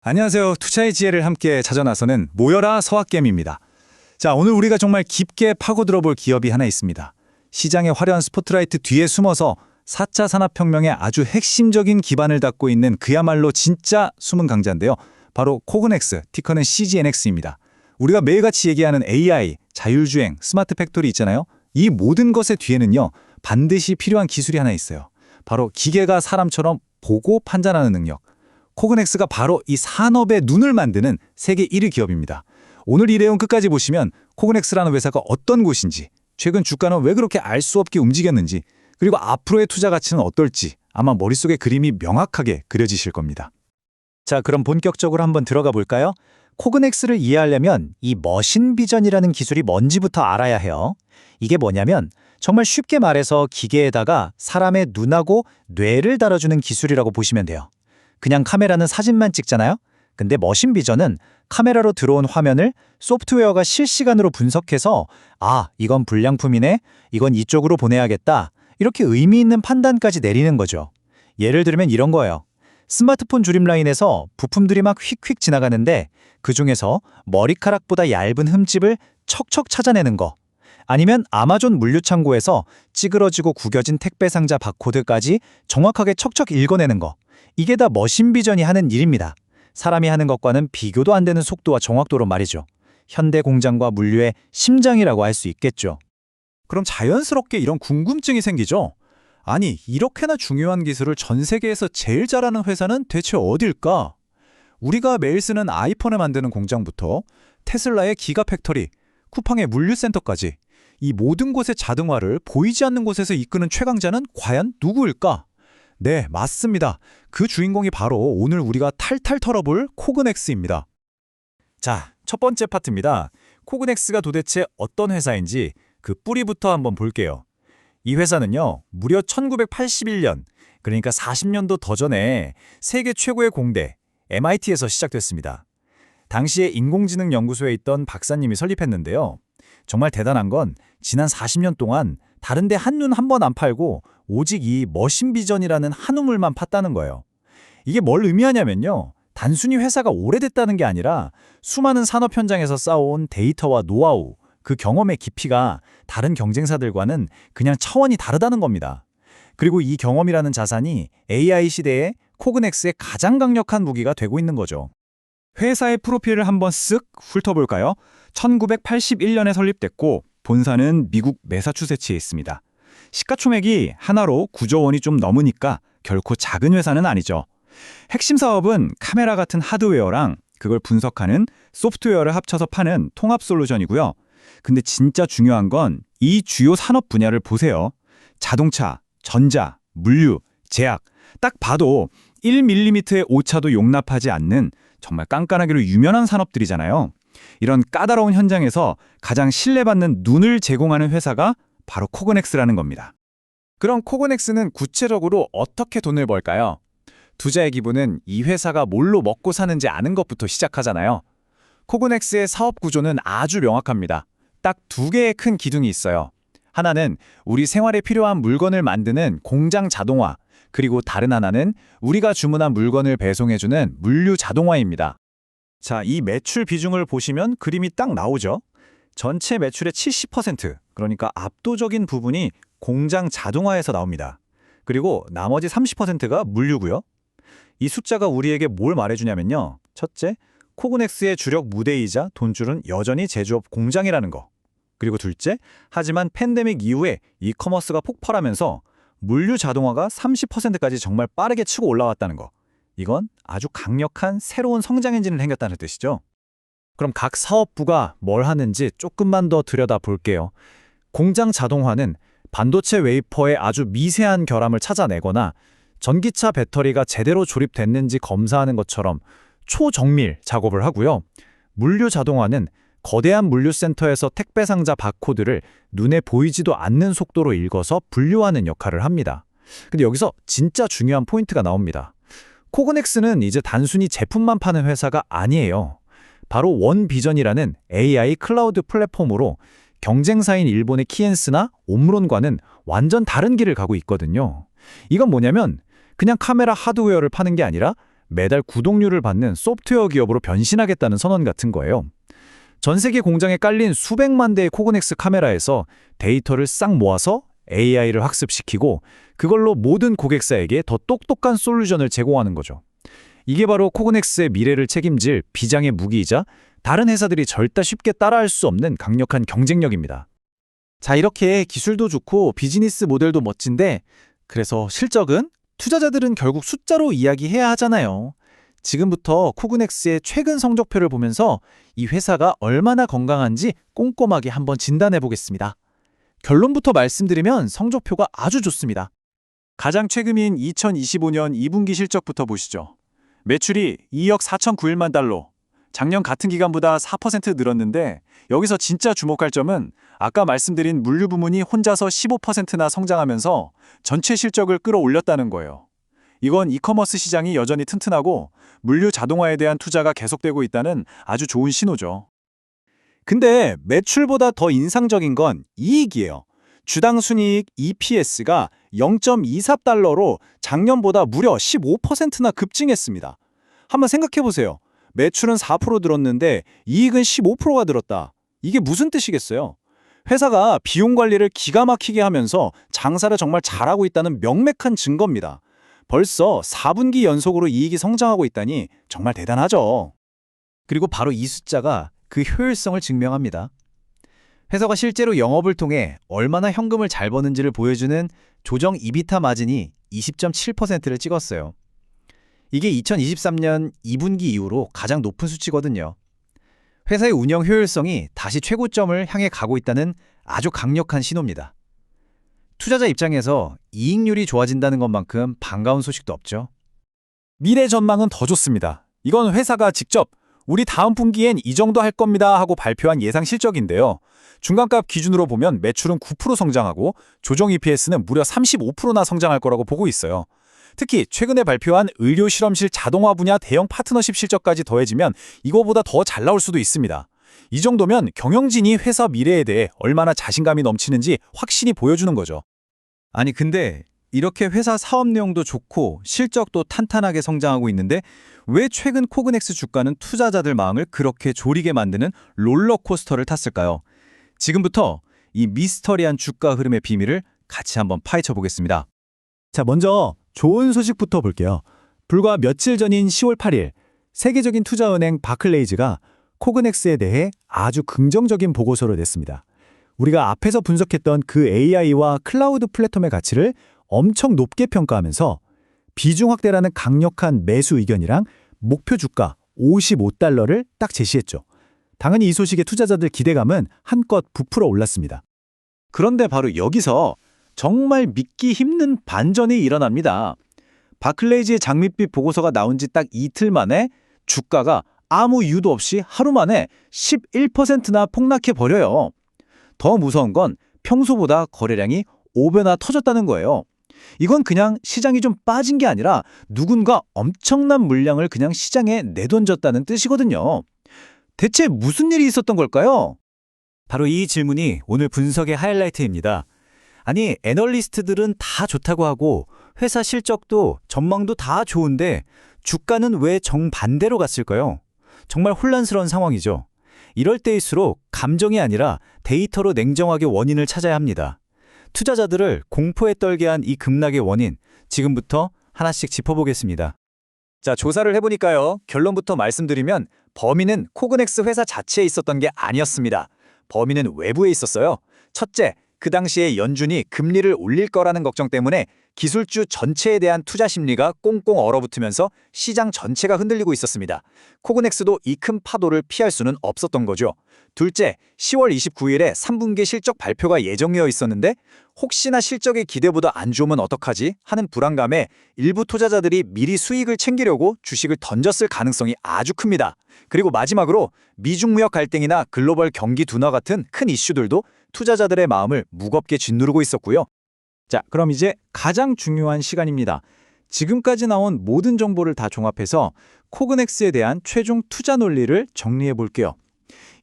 안녕하세요. 투자의 지혜를 함께 찾아 나서는 모여라 서학겜입니다. 자, 오늘 우리가 정말 깊게 파고들어 볼 기업이 하나 있습니다. 시장의 화려한 스포트라이트 뒤에 숨어서 4차 산업혁명의 아주 핵심적인 기반을 닦고 있는 그야말로 진짜 숨은 강자인데요. 바로 코그넥스, 티커는 CGNX입니다. 우리가 매일같이 얘기하는 AI, 자율주행, 스마트 팩토리 있잖아요. 이 모든 것의 뒤에는요, 반드시 필요한 기술이 하나 있어요. 바로 기계가 사람처럼 보고 판단하는 능력. 코그넥스가 바로 이 산업의 눈을 만드는 세계 1위 기업입니다. 오늘 이 내용 끝까지 보시면 코그넥스라는 회사가 어떤 곳인지, 최근 주가는 왜 그렇게 알 수 없게 움직였는지, 그리고 앞으로의 투자 가치는 어떨지 아마 머릿속에 그림이 명확하게 그려지실 겁니다. 자, 그럼 본격적으로 한번 들어가 볼까요? 코그넥스를 이해하려면 이 머신 비전이라는 기술이 뭔지부터 알아야 해요. 이게 뭐냐면 정말 쉽게 말해서 기계에다가 사람의 눈하고 뇌를 달아주는 기술이라고 보시면 돼요. 그냥 카메라는 사진만 찍잖아요? 근데 머신 비전은 카메라로 들어온 화면을 소프트웨어가 실시간으로 분석해서 이건 불량품이네, 이건 이쪽으로 보내야겠다, 이렇게 의미 있는 판단까지 내리는 거죠. 예를 들면 이런 거예요. 스마트폰 조립 라인에서 부품들이 막 휙휙 지나가는데 그중에서 머리카락보다 얇은 흠집을 척척 찾아내는 거. 아니면 아마존 물류창고에서 찌그러지고 구겨진 택배 상자 바코드까지 정확하게 척척 읽어내는 거. 이게 다 머신 비전이 하는 일입니다. 사람이 하는 것과는 비교도 안 되는 속도와 정확도로 말이죠. 현대 공장과 물류의 심장이라고 할 수 있겠죠. 그럼 자연스럽게 이런 궁금증이 생기죠? 아니, 이렇게나 중요한 기술을 전 세계에서 제일 잘하는 회사는 대체 어딜까? 우리가 매일 쓰는 아이폰을 만드는 공장부터 테슬라의 기가 팩토리, 쿠팡의 물류센터까지 이 모든 곳의 자동화를 보이지 않는 곳에서 이끄는 최강자는 과연 누구일까? 네, 맞습니다. 그 주인공이 바로 오늘 우리가 탈탈 털어볼 코그넥스입니다. 자, 첫 번째 파트입니다. 코그넥스가 도대체 어떤 회사인지 그 뿌리부터 한번 볼게요. 이 회사는요, 무려 1981년, 그러니까 40년도 더 전에 세계 최고의 공대, MIT에서 시작됐습니다. 당시에 인공지능 연구소에 있던 박사님이 설립했는데요. 정말 대단한 건 지난 40년 동안 다른 데 한눈 한 번 안 팔고 오직 이 머신 비전이라는 한 우물만 팠다는 거예요. 이게 뭘 의미하냐면요. 단순히 회사가 오래됐다는 게 아니라 수많은 산업 현장에서 쌓아온 데이터와 노하우, 그 경험의 깊이가 다른 경쟁사들과는 그냥 차원이 다르다는 겁니다. 그리고 이 경험이라는 자산이 AI 시대에 코그넥스의 가장 강력한 무기가 되고 있는 거죠. 회사의 프로필을 한번 쓱 훑어볼까요? 1981년에 설립됐고 본사는 미국 매사추세츠에 있습니다. 시가총액이 하나로 9조 원이 좀 넘으니까 결코 작은 회사는 아니죠. 핵심 사업은 카메라 같은 하드웨어랑 그걸 분석하는 소프트웨어를 합쳐서 파는 통합 솔루션이고요. 근데 진짜 중요한 건 이 주요 산업 분야를 보세요. 자동차, 전자, 물류, 제약, 딱 봐도 1mm의 오차도 용납하지 않는 정말 깐깐하기로 유명한 산업들이잖아요. 이런 까다로운 현장에서 가장 신뢰받는 눈을 제공하는 회사가 바로 코그넥스라는 겁니다. 그럼 코그넥스는 구체적으로 어떻게 돈을 벌까요? 투자의 기본은 이 회사가 뭘로 먹고 사는지 아는 것부터 시작하잖아요. 코그넥스의 사업 구조는 아주 명확합니다. 딱 두 개의 큰 기둥이 있어요. 하나는 우리 생활에 필요한 물건을 만드는 공장 자동화, 그리고 다른 하나는 우리가 주문한 물건을 배송해주는 물류 자동화입니다. 자, 이 매출 비중을 보시면 그림이 딱 나오죠? 전체 매출의 70%, 그러니까 압도적인 부분이 공장 자동화에서 나옵니다. 그리고 나머지 30%가 물류고요. 이 숫자가 우리에게 뭘 말해주냐면요. 첫째, 코그넥스의 주력 무대이자 돈줄은 여전히 제조업 공장이라는 거. 그리고 둘째, 하지만 팬데믹 이후에 이커머스가 폭발하면서 물류 자동화가 30%까지 정말 빠르게 치고 올라왔다는 거. 이건 아주 강력한 새로운 성장 엔진을 생겼다는 뜻이죠. 그럼 각 사업부가 뭘 하는지 조금만 더 들여다볼게요. 공장 자동화는 반도체 웨이퍼의 아주 미세한 결함을 찾아내거나 전기차 배터리가 제대로 조립됐는지 검사하는 것처럼 초정밀 작업을 하고요. 물류 자동화는 거대한 물류센터에서 택배 상자 바코드를 눈에 보이지도 않는 속도로 읽어서 분류하는 역할을 합니다. 근데 여기서 진짜 중요한 포인트가 나옵니다. 코그넥스는 이제 단순히 제품만 파는 회사가 아니에요. 바로 원비전이라는 AI 클라우드 플랫폼으로 경쟁사인 일본의 키엔스나 옴론과는 완전 다른 길을 가고 있거든요. 이건 뭐냐면 그냥 카메라 하드웨어를 파는 게 아니라 매달 구독료를 받는 소프트웨어 기업으로 변신하겠다는 선언 같은 거예요. 전 세계 공장에 깔린 수백만 대의 코그넥스 카메라에서 데이터를 싹 모아서 AI를 학습시키고 그걸로 모든 고객사에게 더 똑똑한 솔루션을 제공하는 거죠. 이게 바로 코그넥스의 미래를 책임질 비장의 무기이자 다른 회사들이 절대 쉽게 따라할 수 없는 강력한 경쟁력입니다. 자, 이렇게 기술도 좋고 비즈니스 모델도 멋진데 그래서 실적은 투자자들은 결국 숫자로 이야기해야 하잖아요. 지금부터 코그넥스의 최근 성적표를 보면서 이 회사가 얼마나 건강한지 꼼꼼하게 한번 진단해 보겠습니다. 결론부터 말씀드리면 성적표가 아주 좋습니다. 가장 최근인 2025년 2분기 실적부터 보시죠. 매출이 2억 4,091만 달러, 작년 같은 기간보다 4% 늘었는데 여기서 진짜 주목할 점은 아까 말씀드린 물류 부문이 혼자서 15%나 성장하면서 전체 실적을 끌어올렸다는 거예요. 이건 이커머스 시장이 여전히 튼튼하고 물류 자동화에 대한 투자가 계속되고 있다는 아주 좋은 신호죠. 근데 매출보다 더 인상적인 건 이익이에요. 주당 순이익 EPS가 0.24달러로 작년보다 무려 15%나 급증했습니다. 한번 생각해 보세요. 매출은 4% 늘었는데 이익은 15%가 늘었다. 이게 무슨 뜻이겠어요? 회사가 비용 관리를 기가 막히게 하면서 장사를 정말 잘하고 있다는 명백한 증거입니다. 벌써 4분기 연속으로 이익이 성장하고 있다니 정말 대단하죠. 그리고 바로 이 숫자가 그 효율성을 증명합니다. 회사가 실제로 영업을 통해 얼마나 현금을 잘 버는지를 보여주는 조정 이비타 마진이 20.7%를 찍었어요. 이게 2023년 2분기 이후로 가장 높은 수치거든요. 회사의 운영 효율성이 다시 최고점을 향해 가고 있다는 아주 강력한 신호입니다. 투자자 입장에서 이익률이 좋아진다는 것만큼 반가운 소식도 없죠. 미래 전망은 더 좋습니다. 이건 회사가 직접 우리 다음 분기엔 이 정도 할 겁니다 하고 발표한 예상 실적인데요. 중간값 기준으로 보면 매출은 9% 성장하고 조정 EPS는 무려 35%나 성장할 거라고 보고 있어요. 특히 최근에 발표한 의료 실험실 자동화 분야 대형 파트너십 실적까지 더해지면 이거보다 더 잘 나올 수도 있습니다. 이 정도면 경영진이 회사 미래에 대해 얼마나 자신감이 넘치는지 확실히 보여주는 거죠. 아니 근데 이렇게 회사 사업 내용도 좋고 실적도 탄탄하게 성장하고 있는데 왜 최근 코그넥스 주가는 투자자들 마음을 그렇게 졸이게 만드는 롤러코스터를 탔을까요? 지금부터 이 미스터리한 주가 흐름의 비밀을 같이 한번 파헤쳐 보겠습니다. 자, 먼저 좋은 소식부터 볼게요. 불과 며칠 전인 10월 8일 세계적인 투자은행 바클레이즈가 코그넥스에 대해 아주 긍정적인 보고서를 냈습니다. 우리가 앞에서 분석했던 그 AI와 클라우드 플랫폼의 가치를 엄청 높게 평가하면서 비중 확대라는 강력한 매수 의견이랑 목표 주가 55달러를 딱 제시했죠. 당연히 이 소식에 투자자들 기대감은 한껏 부풀어 올랐습니다. 그런데 바로 여기서 정말 믿기 힘든 반전이 일어납니다. 바클레이즈의 장밋빛 보고서가 나온 지 딱 이틀 만에 주가가 아무 이유도 없이 하루 만에 11%나 폭락해 버려요. 더 무서운 건 평소보다 거래량이 5배나 터졌다는 거예요. 이건 그냥 시장이 좀 빠진 게 아니라 누군가 엄청난 물량을 그냥 시장에 내던졌다는 뜻이거든요. 대체 무슨 일이 있었던 걸까요? 바로 이 질문이 오늘 분석의 하이라이트입니다. 아니, 애널리스트들은 다 좋다고 하고 회사 실적도 전망도 다 좋은데 주가는 왜 정반대로 갔을까요? 정말 혼란스러운 상황이죠. 이럴 때일수록 감정이 아니라 데이터로 냉정하게 원인을 찾아야 합니다. 투자자들을 공포에 떨게 한 이 급락의 원인, 지금부터 하나씩 짚어보겠습니다. 자, 조사를 해보니까요. 결론부터 말씀드리면 범인은 코그넥스 회사 자체에 있었던 게 아니었습니다. 범인은 외부에 있었어요. 첫째, 그 당시에 연준이 금리를 올릴 거라는 걱정 때문에 기술주 전체에 대한 투자 심리가 꽁꽁 얼어붙으면서 시장 전체가 흔들리고 있었습니다. 코그넥스도 이 큰 파도를 피할 수는 없었던 거죠. 둘째, 10월 29일에 3분기 실적 발표가 예정되어 있었는데 혹시나 실적의 기대보다 안 좋으면 어떡하지 하는 불안감에 일부 투자자들이 미리 수익을 챙기려고 주식을 던졌을 가능성이 아주 큽니다. 그리고 마지막으로 미중 무역 갈등이나 글로벌 경기 둔화 같은 큰 이슈들도 투자자들의 마음을 무겁게 짓누르고 있었고요. 자, 그럼 이제 가장 중요한 시간입니다. 지금까지 나온 모든 정보를 다 종합해서 코그넥스에 대한 최종 투자 논리를 정리해 볼게요.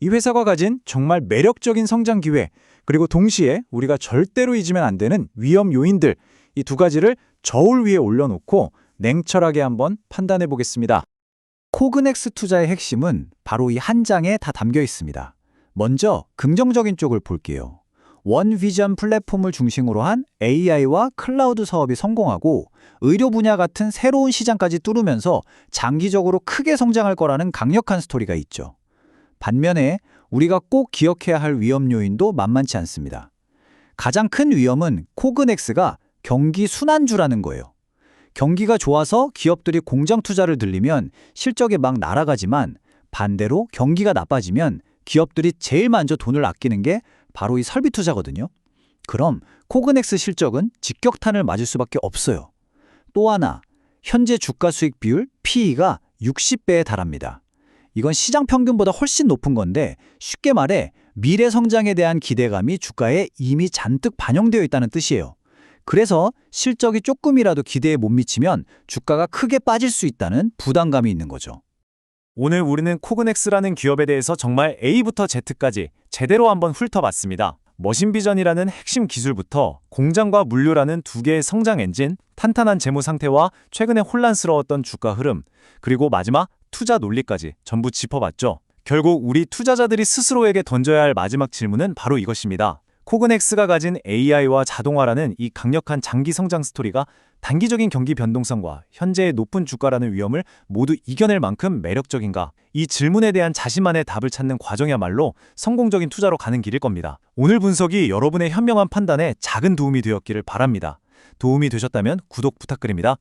이 회사가 가진 정말 매력적인 성장 기회, 그리고 동시에 우리가 절대로 잊으면 안 되는 위험 요인들, 이 두 가지를 저울 위에 올려놓고 냉철하게 한번 판단해 보겠습니다. 코그넥스 투자의 핵심은 바로 이 한 장에 다 담겨 있습니다. 먼저 긍정적인 쪽을 볼게요. 원 비전 플랫폼을 중심으로 한 AI와 클라우드 사업이 성공하고 의료 분야 같은 새로운 시장까지 뚫으면서 장기적으로 크게 성장할 거라는 강력한 스토리가 있죠. 반면에 우리가 꼭 기억해야 할 위험 요인도 만만치 않습니다. 가장 큰 위험은 코그넥스가 경기 순환주라는 거예요. 경기가 좋아서 기업들이 공장 투자를 들리면 실적이 막 날아가지만 반대로 경기가 나빠지면 기업들이 제일 먼저 돈을 아끼는 게 바로 이 설비 투자거든요. 그럼 코그넥스 실적은 직격탄을 맞을 수밖에 없어요. 또 하나, 현재 주가 수익 비율 PE가 60배에 달합니다. 이건 시장 평균보다 훨씬 높은 건데 쉽게 말해 미래 성장에 대한 기대감이 주가에 이미 잔뜩 반영되어 있다는 뜻이에요. 그래서 실적이 조금이라도 기대에 못 미치면 주가가 크게 빠질 수 있다는 부담감이 있는 거죠. 오늘 우리는 코그넥스라는 기업에 대해서 정말 A부터 Z까지 제대로 한번 훑어봤습니다. 머신비전이라는 핵심 기술부터 공장과 물류라는 두 개의 성장 엔진, 탄탄한 재무 상태와 최근에 혼란스러웠던 주가 흐름, 그리고 마지막 투자 논리까지 전부 짚어봤죠. 결국 우리 투자자들이 스스로에게 던져야 할 마지막 질문은 바로 이것입니다. 코그넥스가 가진 AI와 자동화라는 이 강력한 장기 성장 스토리가 단기적인 경기 변동성과 현재의 높은 주가라는 위험을 모두 이겨낼 만큼 매력적인가? 이 질문에 대한 자신만의 답을 찾는 과정이야말로 성공적인 투자로 가는 길일 겁니다. 오늘 분석이 여러분의 현명한 판단에 작은 도움이 되었기를 바랍니다. 도움이 되셨다면 구독 부탁드립니다.